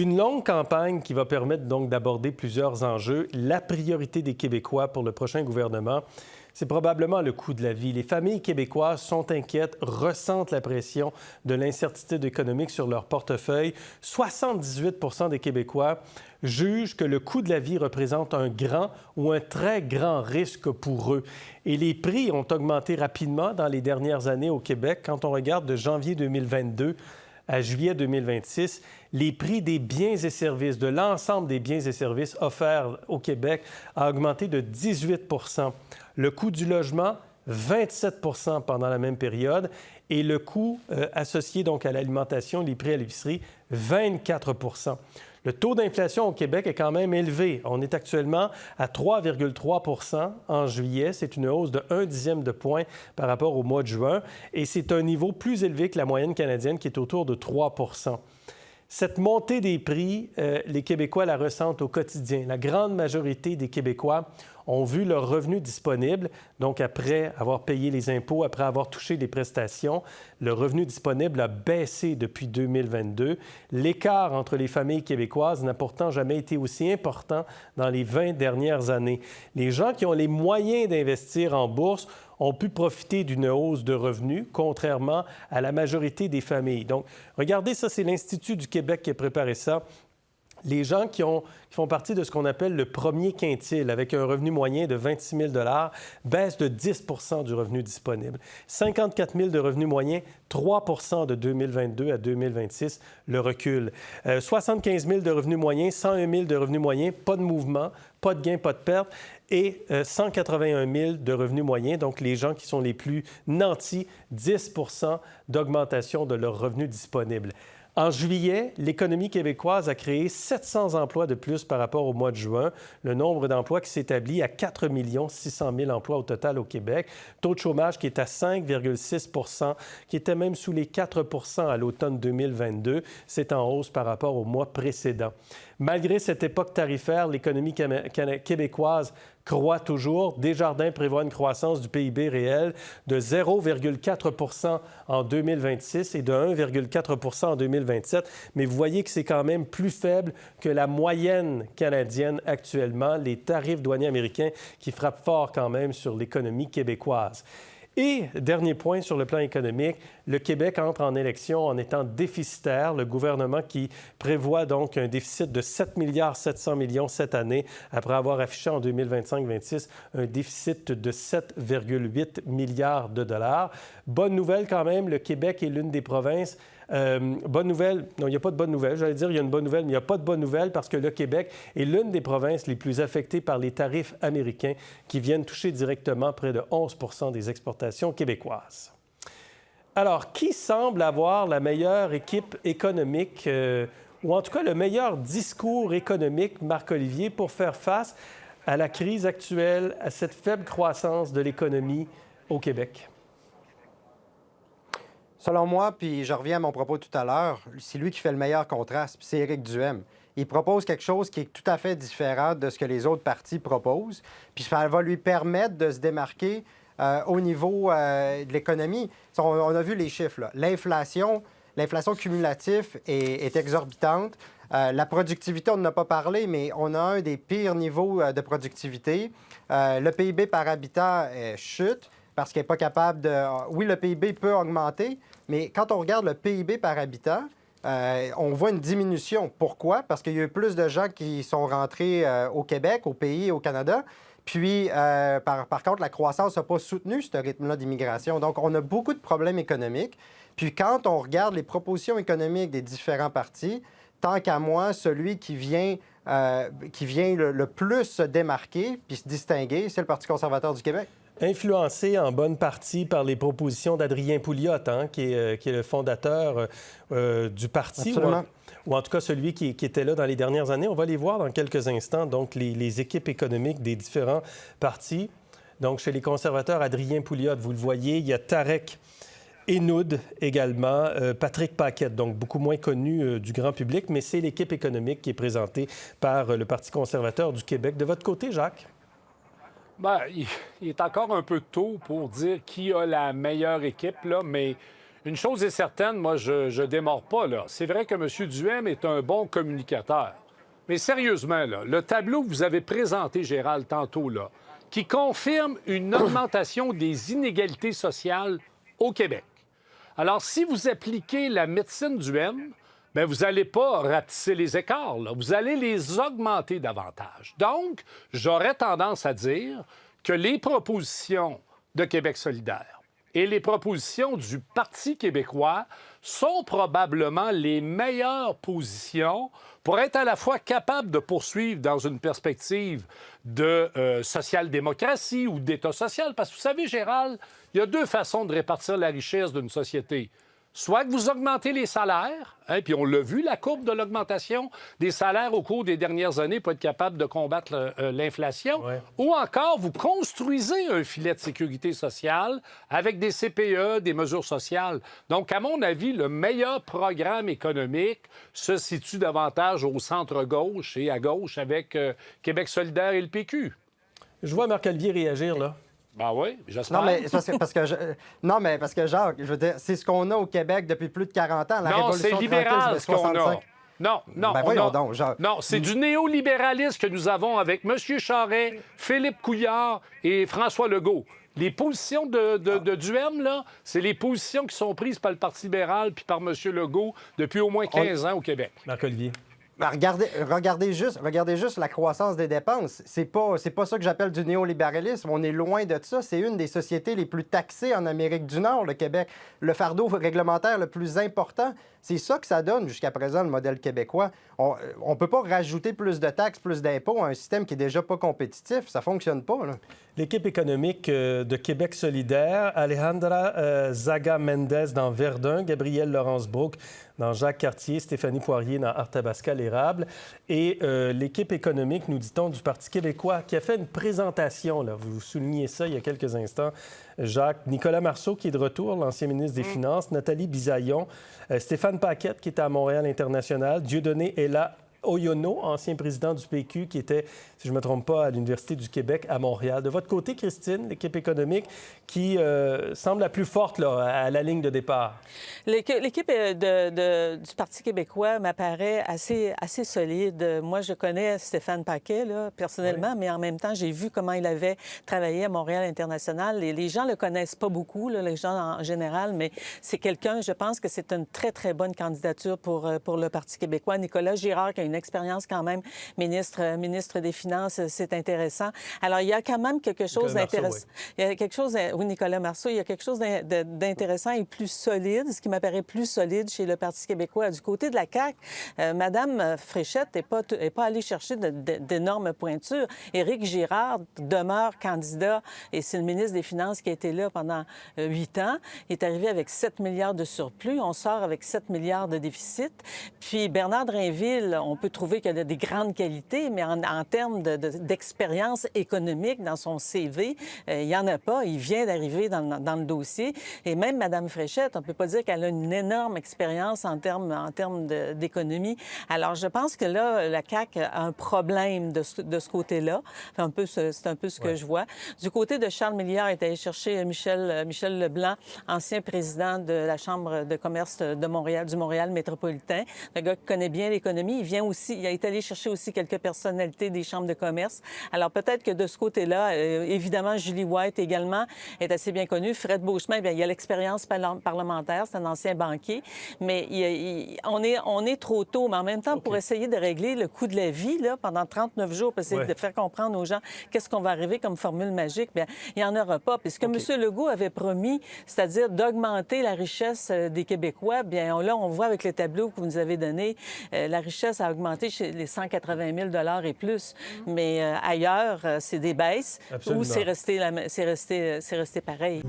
Une longue campagne qui va permettre donc d'aborder plusieurs enjeux. La priorité des Québécois pour le prochain gouvernement, c'est probablement le coût de la vie. Les familles québécoises sont inquiètes, ressentent la pression de l'incertitude économique sur leur portefeuille. 78 des Québécois jugent que le coût de la vie représente un grand ou un très grand risque pour eux. Et les prix ont augmenté rapidement dans les dernières années au Québec. Quand on regarde de janvier 2022 à juillet 2026, les prix des biens et services, de l'ensemble des biens et services offerts au Québec, a augmenté de 18 Le coût du logement, 27 pendant la même période. Et le coût associé donc à l'alimentation, les prix à l'épicerie, 24 Le taux d'inflation au Québec est quand même élevé. On est actuellement à 3,3 en juillet. C'est une hausse de 1/10 de point par rapport au mois de juin. Et c'est un niveau plus élevé que la moyenne canadienne qui est autour de 3 Cette montée des prix, les Québécois la ressentent au quotidien. La grande majorité des Québécois ont vu leur revenu disponible, donc après avoir payé les impôts, après avoir touché les prestations, le revenu disponible a baissé depuis 2022. L'écart entre les familles québécoises n'a pourtant jamais été aussi important dans les 20 dernières années. Les gens qui ont les moyens d'investir en bourse ont pu profiter d'une hausse de revenus, contrairement à la majorité des familles. Donc, regardez ça, c'est l'Institut du Québec qui a préparé ça. Les gens qui font partie de ce qu'on appelle le premier quintile, avec un revenu moyen de 26 000 baissent de 10 du revenu disponible. 54 000 de revenu moyen, 3 de 2022 à 2026, le recul. 75 000 de revenu moyen, 101 000 de revenu moyen, pas de mouvement, pas de gain, pas de perte. Et 181 000 de revenus moyens, donc les gens qui sont les plus nantis, 10 d'augmentation de leurs revenus disponibles. En juillet, l'économie québécoise a créé 700 emplois de plus par rapport au mois de juin. Le nombre d'emplois qui s'établit à 4 600 000 emplois au total au Québec. Taux de chômage qui est à 5,6 qui était même sous les 4 à l'automne 2022. C'est en hausse par rapport au mois précédent. Malgré cette époque tarifaire, l'économie québécoise croît toujours. Desjardins prévoit une croissance du PIB réel de 0,4 en 2026 et de 1,4 en 2027. Mais vous voyez que c'est quand même plus faible que la moyenne canadienne actuellement, les tarifs douaniers américains qui frappent fort quand même sur l'économie québécoise. Et, dernier point sur le plan économique, le Québec entre en élection en étant déficitaire. Le gouvernement qui prévoit donc un déficit de 7 700 millions cette année, après avoir affiché en 2025-26 un déficit de 7,8 milliards de dollars. Bonne nouvelle quand même, le Québec est l'une des provinces. Bonne nouvelle, non, il n'y a pas de bonne nouvelle. J'allais dire il y a une bonne nouvelle, mais il n'y a pas de bonne nouvelle parce que le Québec est l'une des provinces les plus affectées par les tarifs américains qui viennent toucher directement près de 11 des exportations québécoises. Alors, qui semble avoir la meilleure équipe économique, ou en tout cas le meilleur discours économique, Marc-Olivier, pour faire face à la crise actuelle, à cette faible croissance de l'économie au Québec? Selon moi, puis je reviens à mon propos tout à l'heure, c'est lui qui fait le meilleur contraste, puis c'est Éric Duhaime. Il propose quelque chose qui est tout à fait différent de ce que les autres partis proposent, puis ça va lui permettre de se démarquer au niveau de l'économie. On a vu les chiffres, là. L'inflation cumulative est exorbitante. La productivité, on n'en a pas parlé, mais on a un des pires niveaux de productivité. Le PIB par habitant chute parce qu'il n'est pas capable de... Oui, le PIB peut augmenter, mais quand on regarde le PIB par habitant, on voit une diminution. Pourquoi? Parce qu'il y a eu plus de gens qui sont rentrés au Québec, au pays, au Canada. Puis, par contre, la croissance n'a pas soutenu ce rythme-là d'immigration. Donc, on a beaucoup de problèmes économiques. Puis, quand on regarde les propositions économiques des différents partis, tant qu'à moi, celui qui vient le plus se démarquer puis se distinguer, c'est le Parti conservateur du Québec. Influencé en bonne partie par les propositions d'Adrien Pouliot, qui est le fondateur du parti, ou en tout cas celui qui était là dans les dernières années. On va les voir dans quelques instants, donc les équipes économiques des différents partis. Donc, chez les conservateurs, Adrien Pouliot, vous le voyez, il y a Tarek Hénoud également, Patrick Paquette, donc beaucoup moins connu du grand public, mais c'est l'équipe économique qui est présentée par le Parti conservateur du Québec. De votre côté, Jacques? Bien, il est encore un peu tôt pour dire qui a la meilleure équipe, là, mais Une chose est certaine, moi, je démords pas, là. C'est vrai que M. Duhem est un bon communicateur. Mais sérieusement, là, le tableau que vous avez présenté, Gérald, tantôt, là, qui confirme une augmentation des inégalités sociales au Québec. Alors, si vous appliquez la médecine Duhem, bien, vous n'allez pas ratisser les écarts, là. Vous allez les augmenter davantage. Donc, j'aurais tendance à dire que les propositions de Québec solidaire et les propositions du Parti québécois sont probablement les meilleures positions pour être à la fois capable de poursuivre dans une perspective de social-démocratie ou d'État social. Parce que vous savez, Gérald, il y a deux façons de répartir la richesse d'une société. Soit que vous augmentez les salaires, hein, puis on l'a vu, la courbe de l'augmentation des salaires au cours des dernières années pour être capable de combattre l'inflation, ou encore vous construisez un filet de sécurité sociale avec des CPE, des mesures sociales. Donc, à mon avis, le meilleur programme économique se situe davantage au centre-gauche et à gauche avec Québec solidaire et le PQ. Je vois Marc-Olivier réagir, là. Ben oui, j'espère. Non, mais parce que Jacques, je veux dire, c'est ce qu'on a au Québec depuis plus de 40 ans. La non, c'est libéral ce qu'on a. Non, ben voyons donc, Jacques. Non, c'est du néolibéralisme que nous avons avec M. Charest, Philippe Couillard et François Legault. Les positions de Duhem, là, c'est les positions qui sont prises par le Parti libéral puis par M. Legault depuis au moins 15 ans au Québec. Marc-Olivier. Ben, regardez juste la croissance des dépenses. C'est pas ça que j'appelle du néolibéralisme. On est loin de ça. C'est une des sociétés les plus taxées en Amérique du Nord, le Québec. Le fardeau réglementaire le plus important. C'est ça que ça donne jusqu'à présent, le modèle québécois. On ne peut pas rajouter plus de taxes, plus d'impôts à un système qui est déjà pas compétitif. Ça fonctionne pas, là. L'équipe économique de Québec solidaire, Alejandra Zaga-Mendez dans Verdun, Gabrielle Laurence-Brooke dans Jacques-Cartier, Stéphanie Poirier dans Arthabasca-l'Érable. Et l'équipe économique, nous dit-on, du Parti québécois, qui a fait une présentation, là, vous soulignez ça il y a quelques instants, Jacques. Nicolas Marceau, qui est de retour, l'ancien ministre des Finances, Nathalie Bisaillon, Stéphane Paquette, qui était à Montréal International, Dieudonné Ella Oyono, ancien président du PQ, qui était, si je ne me trompe pas, à l'Université du Québec à Montréal. De votre côté, Christine, l'équipe économique qui semble la plus forte là, à la ligne de départ. L'équipe du Parti québécois m'apparaît assez solide. Moi, je connais Stéphane Paquet, là, personnellement, mais en même temps, j'ai vu comment il avait travaillé à Montréal International. Et les gens ne le connaissent pas beaucoup, là, les gens en général, mais c'est quelqu'un, je pense que c'est une très, très bonne candidature pour le Parti québécois. Nicolas Girard, qui a une expérience quand même, ministre des Finances, c'est intéressant. Alors, il y a quand même quelque chose d'intéressant. Il y a quelque chose, oui, Nicolas Marceau, il y a quelque chose d'intéressant et plus solide, ce qui m'apparaît plus solide chez le Parti québécois. Du côté de la CAQ, Mme Fréchette n'est pas allée chercher d'énormes pointures. Éric Girard demeure candidat et c'est le ministre des Finances qui a été là pendant 8 ans. Il est arrivé avec 7 milliards de surplus. On sort avec 7 milliards de déficit. Puis Bernard Drainville, on peut trouver qu'il a des grandes qualités, mais en termes d'expérience économique dans son CV, il n'y en a pas. Il vient d'arriver dans le dossier. Et même Mme Fréchette, on ne peut pas dire qu'elle a une énorme expérience en termes d'économie. Alors, je pense que là, la CAQ a un problème de ce côté-là. C'est un peu ce que je vois. Du côté de Charles Milliard, il est allé chercher Michel Leblanc, ancien président de la Chambre de commerce de Montréal, du Montréal métropolitain. Le gars qui connaît bien l'économie. Il a été allé chercher aussi quelques personnalités des chambres de commerce. Alors, peut-être que de ce côté-là, évidemment, Julie White également est assez bien connue. Fred Beauchemin, bien, il a l'expérience parlementaire, c'est un ancien banquier. Mais on est trop tôt. Mais en même temps, pour essayer de régler le coût de la vie, là, pendant 39 jours, pour essayer de faire comprendre aux gens qu'est-ce qu'on va arriver comme formule magique, bien, il n'y en aura pas. Puis ce que M. Legault avait promis, c'est-à-dire d'augmenter la richesse des Québécois, bien, là, on voit avec les tableaux que vous nous avez donnés, la richesse a augmenté chez les 180 000 $ et plus. Mais ailleurs, c'est des baisses. Absolument. Ou c'est resté pareil.